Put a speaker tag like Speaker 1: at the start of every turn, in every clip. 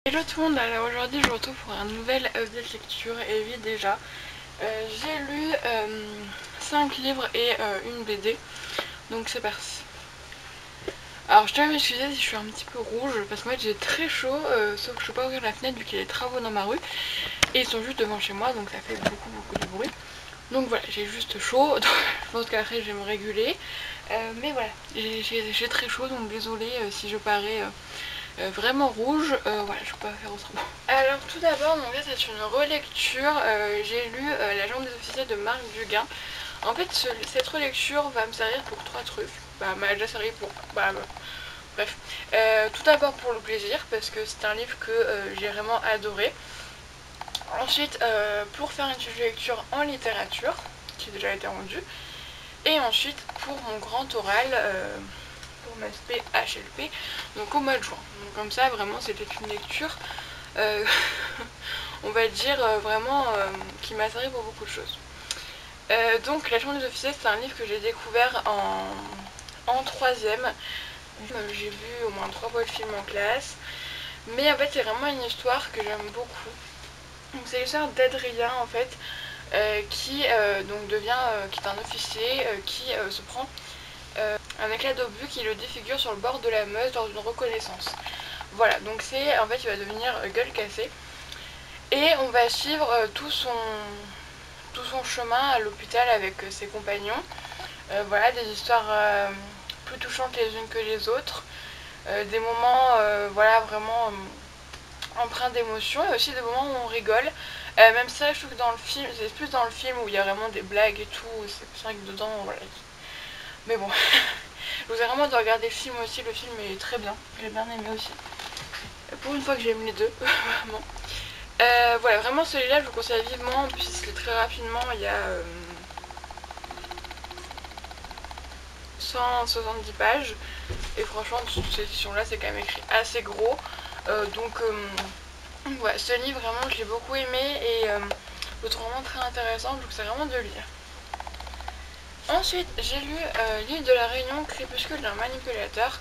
Speaker 1: Hello tout le monde, alors aujourd'hui je vous retrouve pour un nouvel update lecture. Et oui, déjà j'ai lu 5 livres et une BD, donc c'est parti. Alors je tiens à m'excuser si je suis un petit peu rouge parce qu'en fait j'ai très chaud, sauf que je peux pas ouvrir la fenêtre vu qu'il y a des travaux dans ma rue et ils sont juste devant chez moi, donc ça fait beaucoup de bruit. Donc voilà, j'ai juste chaud, donc je pense qu'après je vais me réguler, mais voilà, j'ai très chaud, donc désolée si je parais vraiment rouge, voilà, je peux pas faire autrement. Alors tout d'abord, donc là c'est une relecture, j'ai lu La Chambre des officiers de Marc Duguin. En fait cette relecture va me servir pour 3 trucs, m'a déjà servi pour, bref. Tout d'abord pour le plaisir, parce que c'est un livre que j'ai vraiment adoré. Ensuite pour faire une lecture en littérature, qui a déjà été rendue. Et ensuite pour mon grand oral, pour ma SP HLP, donc au mois de juin. Donc comme ça vraiment c'était une lecture on va dire vraiment qui m'a servi pour beaucoup de choses. Donc La Chambre des officiers, c'est un livre que j'ai découvert en 3ème. J'ai vu au moins 3 fois le film en classe, mais en fait c'est vraiment une histoire que j'aime beaucoup. Donc c'est l'histoire d'Adrien en fait, qui donc devient, qui est un officier qui se prend un éclat d'obus qui le défigure sur le bord de la Meuse lors d'une reconnaissance. Voilà, donc c'est en fait il va devenir gueule cassée. Et on va suivre tout son chemin à l'hôpital avec ses compagnons. Voilà, des histoires plus touchantes les unes que les autres. Des moments voilà, vraiment empreints d'émotion et aussi des moments où on rigole. Même ça, je trouve que dans le film, c'est plus dans le film où il y a vraiment des blagues et tout. C'est vrai que dedans, voilà. Mais bon, je vous ai vraiment de regarder le film aussi. Le film est très bien. J'ai bien aimé aussi. Pour une fois que j'aime les deux, vraiment. Voilà, vraiment celui-là je vous conseille vivement, en plus il se lit très rapidement, il y a 170 pages, et franchement cette édition-là c'est quand même écrit assez gros, donc voilà, ce livre vraiment je l'ai beaucoup aimé et je le trouve vraiment très intéressant, donc c'est vraiment de lire. Ensuite j'ai lu L'île de la Réunion, Crépuscule d'un manipulateur.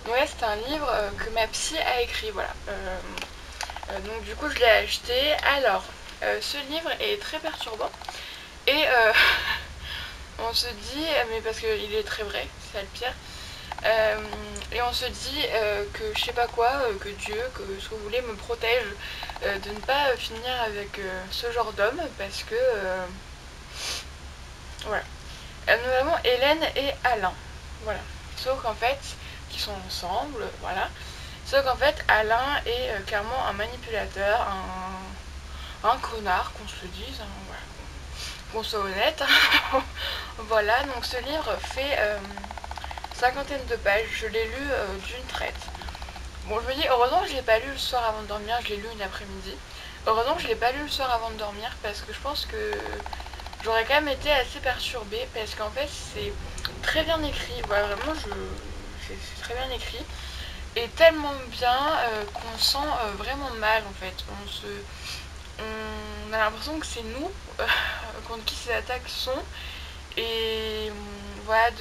Speaker 1: Donc là c'est un livre que ma psy a écrit, voilà. Donc du coup je l'ai acheté. Alors ce livre est très perturbant et on se dit, mais parce qu'il est très vrai, c'est ça le pire, et on se dit que je sais pas quoi, que Dieu, que ce que vous voulez me protège de ne pas finir avec ce genre d'homme, parce que voilà. Nous avons Hélène et Alain, voilà. Sauf qu'en fait, qui sont ensemble, voilà. Sauf qu'en fait, Alain est clairement un manipulateur, un connard, qu'on se le dise, hein, voilà. Qu'on soit honnête. Voilà, donc ce livre fait cinquantaine de pages, je l'ai lu d'une traite. Bon, je me dis, heureusement que je l'ai pas lu le soir avant de dormir, je l'ai lu une après-midi. Heureusement que je l'ai pas lu le soir avant de dormir, parce que je pense que j'aurais quand même été assez perturbée, parce qu'en fait c'est très bien écrit, voilà, vraiment c'est très bien écrit, et tellement bien qu'on sent vraiment mal en fait. On a l'impression que c'est nous contre qui ces attaques sont, et voilà,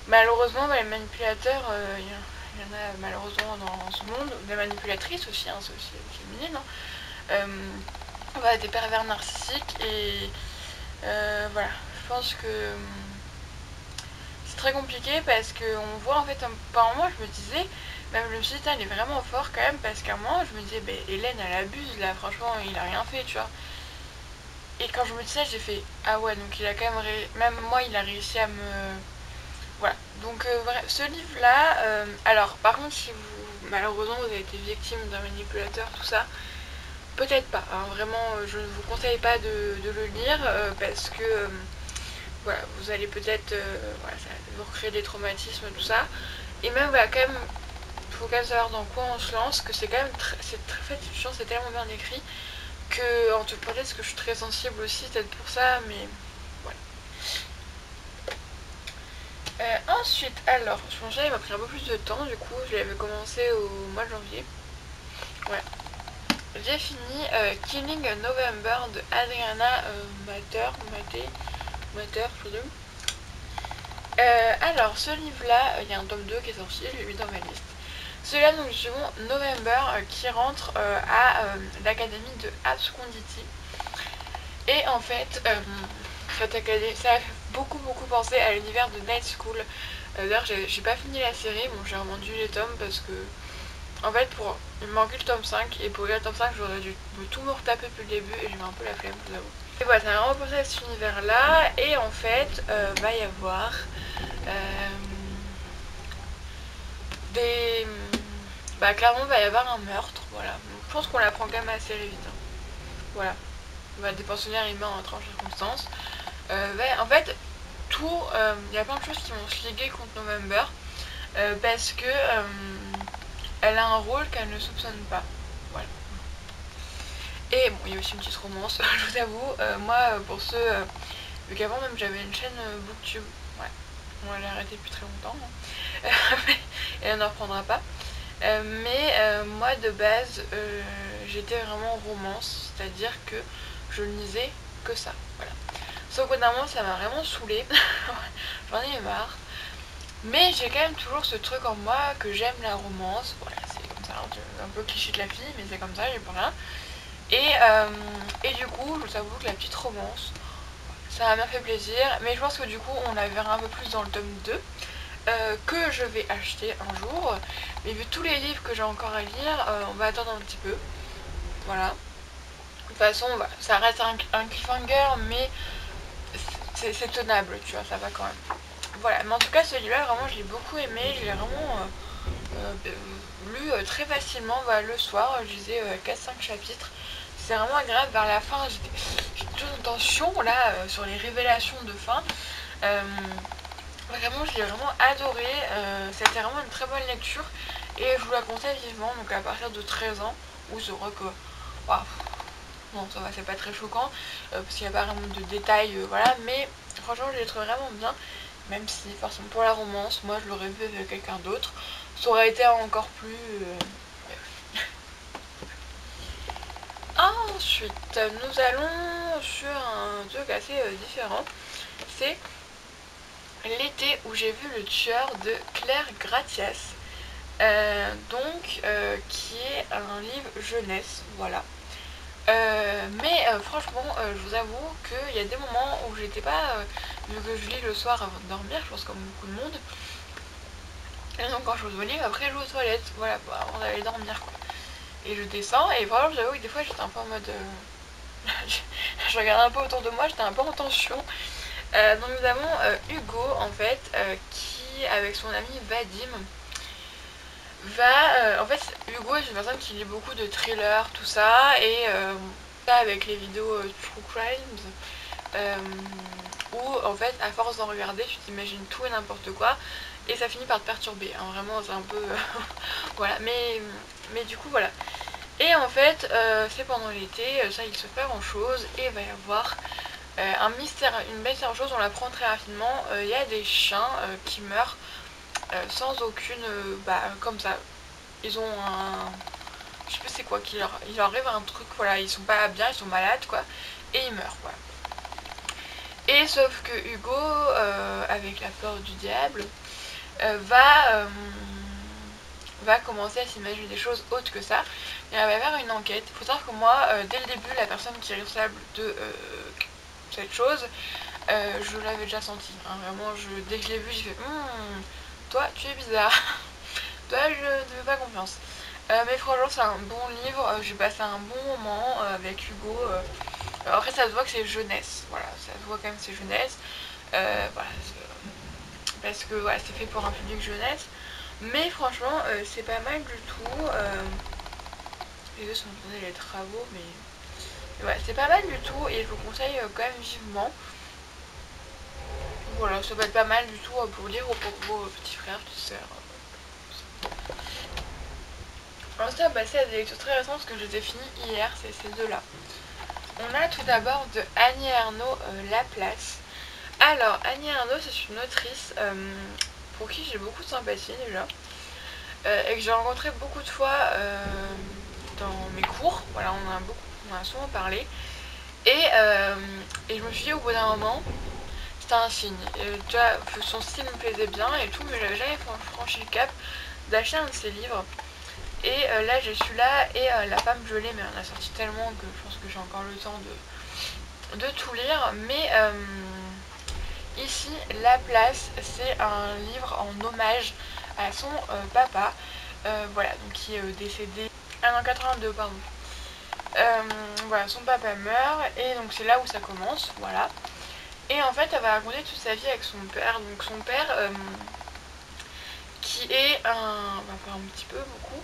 Speaker 1: malheureusement les manipulateurs, il y en a malheureusement dans ce monde, des manipulatrices aussi, hein, c'est aussi féminine, hein. Voilà, des pervers narcissiques, et voilà, je pense que c'est très compliqué parce qu'on voit en fait, par moment je me disais, même je me suis dit, il est vraiment fort quand même, parce qu'à un moment je me disais, Hélène elle abuse là, franchement il a rien fait, tu vois. Et quand je me disais, j'ai fait, ah ouais, donc il a quand même, même moi il a réussi à me... Voilà, donc bref, ce livre là, alors par contre si vous, malheureusement vous avez été victime d'un manipulateur, tout ça, peut-être pas, hein, vraiment je ne vous conseille pas de le lire parce que voilà, vous allez peut-être voilà, ça va vous recréer des traumatismes, tout ça. Et même voilà, quand même, il faut quand même savoir dans quoi on se lance, que c'est quand même c'est tellement bien écrit que, en toute parenthèse, que je suis très sensible aussi, peut-être pour ça, mais voilà. Ensuite, alors, ce projet il m'a pris un peu plus de temps, du coup, je l'avais commencé au mois de janvier. Ouais. J'ai fini Killing November de Adriana Mater, je sais pas. Alors, ce livre-là, il y a un tome 2 qui est sorti, je l'ai mis dans ma liste. Celui-là, nous suivons November qui rentre à l'académie de Abscondity. Et en fait, cette académie, ça a fait beaucoup penser à l'univers de Night School. D'ailleurs, j'ai pas fini la série, bon, j'ai revendu les tomes parce que, en fait, il me manquait le tome 5 et pour lire le tome 5, j'aurais dû tout me retaper depuis le début et j'avais un peu la flemme, je vous avoue. Et voilà, ça m'a vraiment pensé à cet univers-là et en fait, va y avoir des... Bah clairement, va y avoir un meurtre, voilà. Donc, je pense qu'on l'apprend quand même assez vite. Hein. Voilà. Des pensionnaires il meurt en étrange circonstances. En fait, tout, il y a plein de choses qui vont se liguer contre November parce que elle a un rôle qu'elle ne soupçonne pas. Voilà. Et bon, il y a aussi une petite romance, je vous avoue. Moi, pour ceux, vu qu'avant même j'avais une chaîne Booktube, ouais, bon, elle a arrêté depuis très longtemps, hein. Et elle n'en reprendra pas. Moi de base, j'étais vraiment romance, c'est-à-dire que je ne lisais que ça, voilà. Sauf qu'au bout d'un moment, ça m'a vraiment saoulée, j'en ai marre. Mais j'ai quand même toujours ce truc en moi que j'aime la romance, voilà, c'est comme ça, un peu cliché de la fille, mais c'est comme ça, j'ai pas rien. Et du coup, je vous avoue que la petite romance, ça m'a fait plaisir, mais je pense que du coup, on la verra un peu plus dans le tome 2. Que je vais acheter un jour, mais vu tous les livres que j'ai encore à lire, on va attendre un petit peu, voilà. De toute façon, voilà, ça reste un cliffhanger, mais c'est tenable, tu vois, ça va quand même. Voilà, mais en tout cas, celui-là, vraiment, je l'ai beaucoup aimé, je l'ai vraiment lu très facilement, voilà, le soir, je lisais 4-5 chapitres, c'est vraiment agréable. Vers la fin, j'étais toujours en tension, là, sur les révélations de fin. Vraiment, je l'ai vraiment adoré, c'était vraiment une très bonne lecture et je vous la conseille vivement, donc à partir de 13 ans, où c'est vrai que, bah, non ça va, c'est pas très choquant, parce qu'il n'y a pas vraiment de détails, voilà, mais franchement je l'ai trouvé vraiment bien, même si forcément pour la romance, moi je l'aurais vu avec quelqu'un d'autre, ça aurait été encore plus... Ensuite, nous allons sur un truc assez différent, c'est L'été où j'ai vu le tueur de Claire Gratias, qui est un livre jeunesse, voilà. Franchement, je vous avoue qu'il y a des moments où j'étais pas, vu que je lis le soir avant de dormir, je pense comme beaucoup de monde, et donc quand je me livre, après je vais aux toilettes, voilà, avant d'aller dormir quoi. Et je descends, et vraiment j'avoue que des fois j'étais un peu en mode... je regardais un peu autour de moi, j'étais un peu en tension. Donc nous avons Hugo en fait qui avec son ami Vadim va... en fait Hugo est une personne qui lit beaucoup de thrillers tout ça et avec les vidéos True Crimes où en fait à force d'en regarder tu t'imagines tout et n'importe quoi et ça finit par te perturber, hein, vraiment c'est un peu... voilà, mais du coup voilà. Et en fait c'est pendant l'été, ça il se fait pas grand chose et il va y avoir... un mystère, une belle chose, on l'apprend très rapidement, il y a des chiens qui meurent sans aucune... comme ça. Ils ont un... Je sais pas c'est quoi, il leur arrive un truc, voilà, ils sont pas bien, ils sont malades quoi, et ils meurent, voilà. Et sauf que Hugo, avec la peur du diable, va commencer à s'imaginer des choses autres que ça, et elle va faire une enquête. Il faut savoir que moi, dès le début, la personne qui est responsable de cette chose, je l'avais déjà senti, hein, vraiment, dès que je l'ai vu, j'ai fait toi tu es bizarre, toi je ne fais pas confiance. Mais franchement c'est un bon livre, j'ai passé un bon moment avec Hugo. Après ça se voit que c'est jeunesse, voilà, ça se voit quand même que c'est jeunesse, voilà, parce que voilà, c'est fait pour un public jeunesse, mais franchement c'est pas mal du tout. Les deux sont en train de les travaux, mais ouais, c'est pas mal du tout et je vous conseille quand même vivement. Voilà, ça va être pas mal du tout pour lire ou pour vos petits frères, petites sœurs. Ensuite, on va passer à des lectures très récentes parce que je les ai finis hier, c'est ces deux-là. On a tout d'abord de Annie Ernaux, La Place. Alors, Annie Ernaux, c'est une autrice pour qui j'ai beaucoup de sympathie déjà. Et que j'ai rencontré beaucoup de fois dans mes cours. Voilà, on a souvent parlé. Et je me suis dit au bout d'un moment, c'était un signe. Tu vois, son style me plaisait bien et tout, mais j'avais jamais franchi le cap d'acheter un de ses livres. Et là j'ai celui-là et La femme gelée, mais on a sorti tellement que je pense que j'ai encore le temps de tout lire. Mais ici, La Place, c'est un livre en hommage à son papa, voilà, donc qui est décédé. Ah non, 82, pardon. Voilà, son papa meurt et donc c'est là où ça commence, voilà. Et en fait, elle va raconter toute sa vie avec son père. Donc son père, qui est enfin un petit peu, beaucoup,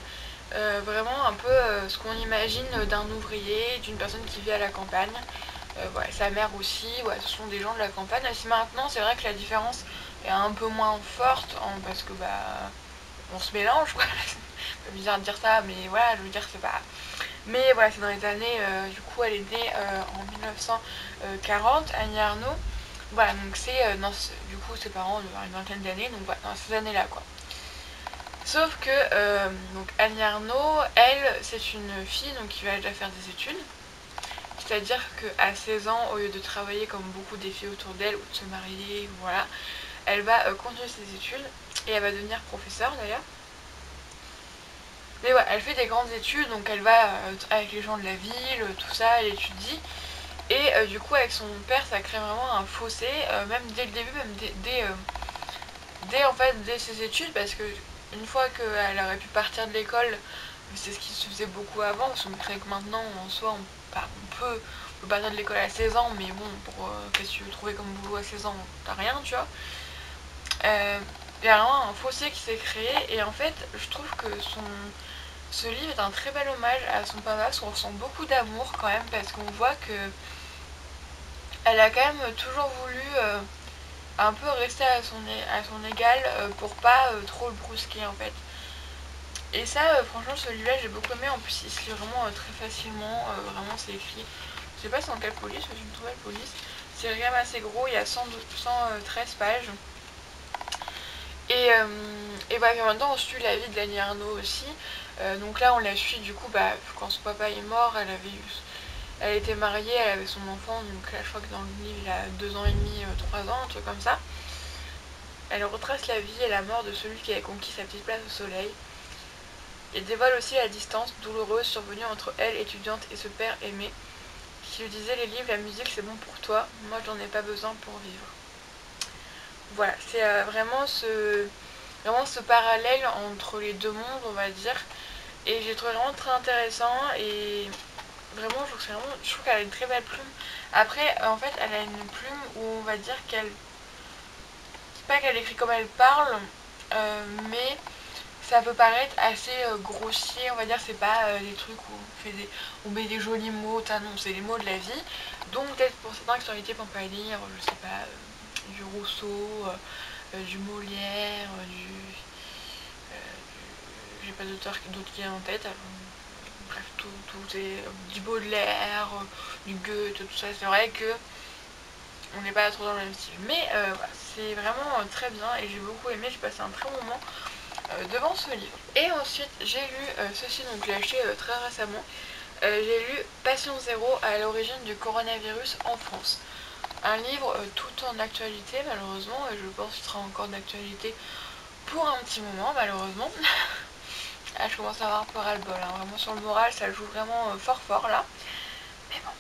Speaker 1: vraiment un peu ce qu'on imagine d'un ouvrier, d'une personne qui vit à la campagne. Voilà, sa mère aussi, ouais, ce sont des gens de la campagne. Si maintenant, c'est vrai que la différence est un peu moins forte, parce que bah on se mélange, quoi. C'est bizarre de dire ça, mais voilà, je veux dire, c'est pas. Mais voilà, c'est dans les années, du coup, elle est née en 1940, Annie Ernaux. Voilà, donc c'est du coup ses parents ont une vingtaine d'années, donc voilà, dans ces années-là, quoi. Sauf que donc Annie Ernaux, elle, c'est une fille donc qui va déjà faire des études. C'est-à-dire qu'à 16 ans, au lieu de travailler comme beaucoup des filles autour d'elle ou de se marier, voilà, elle va continuer ses études et elle va devenir professeure d'ailleurs. Mais ouais, elle fait des grandes études, donc elle va avec les gens de la ville, tout ça, elle étudie. Et du coup, avec son père, ça crée vraiment un fossé, même dès le début, même dès ses études, parce que une fois qu'elle aurait pu partir de l'école, c'est ce qui se faisait beaucoup avant, parce qu'on crée que maintenant, en soi, on peut partir de l'école à 16 ans, mais bon, pour qu'est-ce que tu veux trouver comme boulot à 16 ans, t'as rien, tu vois. Il y a vraiment un fossé qui s'est créé, et en fait, je trouve que ce livre est un très bel hommage à son papa, parce qu'on ressent beaucoup d'amour quand même, parce qu'on voit que elle a quand même toujours voulu un peu rester à son égal pour pas trop le brusquer en fait. Et ça, franchement, celui-là, j'ai beaucoup aimé. En plus, il se lit vraiment très facilement. Vraiment, c'est écrit. Je sais pas c'est dans quelle police, c'est une nouvelle police. C'est quand même assez gros. Il y a 113 pages. Et voilà, en même temps, on suit la vie de Annie Ernaux aussi. Donc là, on la suit du coup, bah, quand son papa est mort, elle était mariée, elle avait son enfant. Donc là, je crois que dans le livre, il a 2 ans et demi, 3 ans, un truc comme ça. Elle retrace la vie et la mort de celui qui avait conquis sa petite place au soleil. Il dévoile aussi la distance douloureuse survenue entre elle, étudiante, et ce père aimé, qui lui disait les livres, la musique c'est bon pour toi, moi j'en ai pas besoin pour vivre. Voilà, c'est vraiment ce parallèle entre les deux mondes, on va dire. Et j'ai trouvé vraiment très intéressant et vraiment, je trouve qu'elle a une très belle plume. Après, en fait, elle a une plume où on va dire qu'elle. C'est pas qu'elle écrit comme elle parle, mais ça peut paraître assez grossier, on va dire, c'est pas des trucs où on met des jolis mots, non, c'est les mots de la vie. Donc peut-être pour certains qui sont invités pour pas lire, je sais pas, du Rousseau, du Molière, j'ai pas d'auteur d'autres qui est en tête, bref, tout est du Baudelaire, du Goethe, tout ça, c'est vrai que on n'est pas trop dans le même style. Mais voilà, c'est vraiment très bien et j'ai beaucoup aimé, j'ai passé un très bon moment devant ce livre. Et ensuite j'ai lu ceci, donc je l'ai acheté très récemment. J'ai lu Patient Zéro à l'origine du coronavirus en France. Un livre tout en actualité malheureusement, et je pense qu'il sera encore d'actualité pour un petit moment malheureusement. Ah, je commence à avoir un peu ras-le-bol, hein. Vraiment sur le moral ça joue vraiment fort fort là. Mais bon,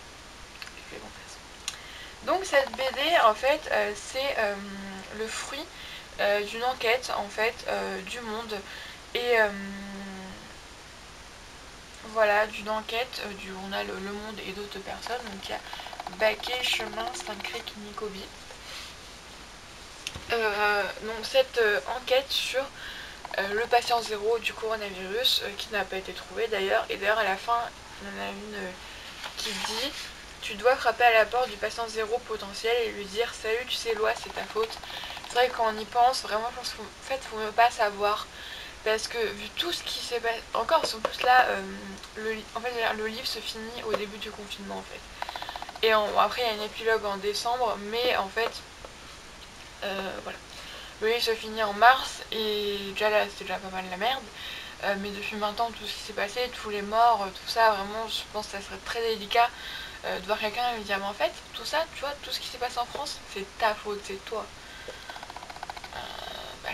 Speaker 1: je fais bon façon. Donc cette BD en fait c'est le fruit d'une enquête en fait du Monde et voilà, d'une enquête du journal Le Monde et d'autres personnes. Donc il y a Baquet, Chemin, Saint-Cric, Nicobi. Donc cette enquête sur le patient zéro du coronavirus qui n'a pas été trouvé d'ailleurs. Et d'ailleurs à la fin, il y en a une qui dit tu dois frapper à la porte du patient zéro potentiel et lui dire salut, tu sais Loi, c'est ta faute. C'est vrai que quand on y pense, vraiment je pense qu'en fait il faut même pas savoir. Parce que vu tout ce qui s'est passé, encore en plus là, en fait le livre se finit au début du confinement en fait. Et après il y a un épilogue en décembre, mais en fait, voilà. Le livre se finit en mars et déjà là c'était déjà pas mal la merde. Mais depuis maintenant tout ce qui s'est passé, tous les morts, tout ça, vraiment je pense que ça serait très délicat de voir quelqu'un et lui dire mais en fait tout ça, tu vois, tout ce qui s'est passé en France, c'est ta faute, c'est toi.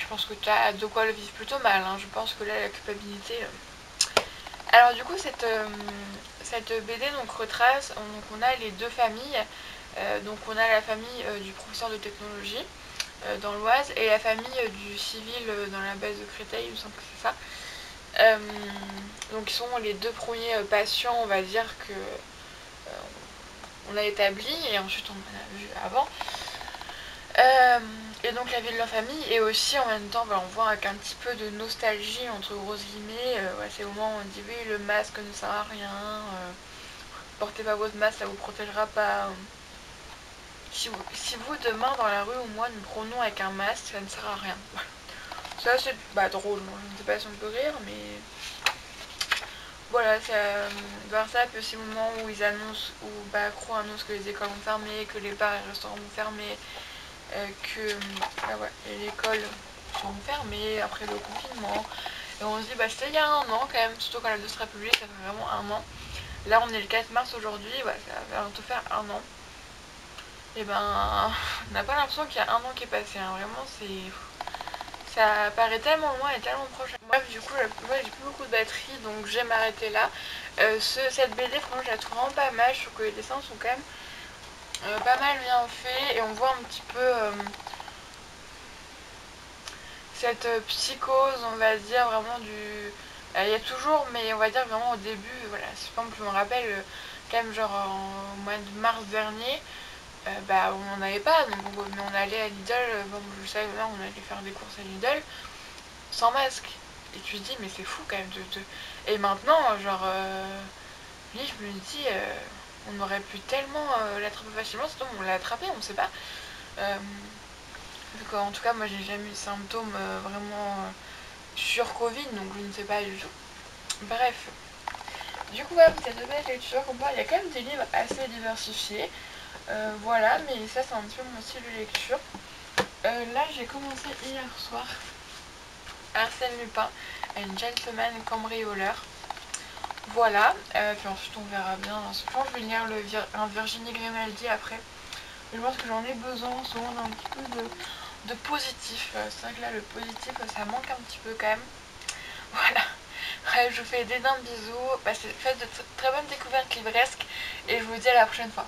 Speaker 1: je pense que tu as de quoi le vivre plutôt mal, hein. Je pense que là la culpabilité... Alors du coup cette BD donc retrace, donc on a les deux familles, donc on a la famille du professeur de technologie dans l'Oise et la famille du civil dans la base de Créteil, il me semble que c'est ça. Donc ils sont les deux premiers patients, on va dire, que on a établi et ensuite on en a vu avant. Et donc la vie de leur famille, et aussi en même temps on voit avec un petit peu de nostalgie entre grosses guillemets, c'est au moment où on dit oui le masque ne sert à rien, portez pas votre masque, ça vous protégera pas. Si vous demain dans la rue ou moi nous prenons avec un masque, ça ne sert à rien. Ça c'est drôle, je ne sais pas si on peut rire, mais voilà, voir ça, puis aussi le moment où ils annoncent, où Macron annonce que les écoles vont fermer, que les bars et restaurants vont fermer, que l'école sont fermées après le confinement. Et on se dit, c'était il y a un an quand même, surtout quand la deuxième République, ça fait vraiment un an. Là, on est le 4 mars aujourd'hui, ça va bientôt faire un an. Et on n'a pas l'impression qu'il y a un an qui est passé, hein. Vraiment, ça paraît tellement loin et tellement proche. Bref, du coup, moi j'ai plus beaucoup de batterie, donc je vais m'arrêter là. Cette BD, franchement, je la trouve vraiment pas mal. Je trouve que les dessins sont quand même pas mal bien faits et on voit un petit peu cette psychose, on va dire, vraiment du... Il y a toujours, mais on va dire vraiment au début, voilà, par exemple, je me rappelle quand même genre au mois de mars dernier, on n'en avait pas, donc on allait à Lidl, je savais, on allait faire des courses à Lidl, sans masque. Et tu te dis, mais c'est fou quand même Et maintenant, genre, je me dis, on aurait pu tellement l'attraper facilement, sinon on l'a attrapé, on sait pas. En tout cas, moi j'ai jamais eu de symptômes vraiment sur Covid, donc je ne sais pas du tout. Bref. Du coup, voilà, c'est de belles lectures. Il y a quand même des livres assez diversifiés. Voilà, mais ça c'est un petit peu mon style de lecture. Là, j'ai commencé hier soir Arsène Lupin, un gentleman cambrioleur. Voilà, puis ensuite on verra bien. Je pense que je vais lire un Virginie Grimaldi après. Je pense que j'en ai besoin souvent d'un petit peu de positif. C'est vrai que là le positif ça manque un petit peu quand même. Voilà. Bref, je vous fais d'énormes bisous. Faites de très bonnes découvertes livresques et je vous dis à la prochaine fois.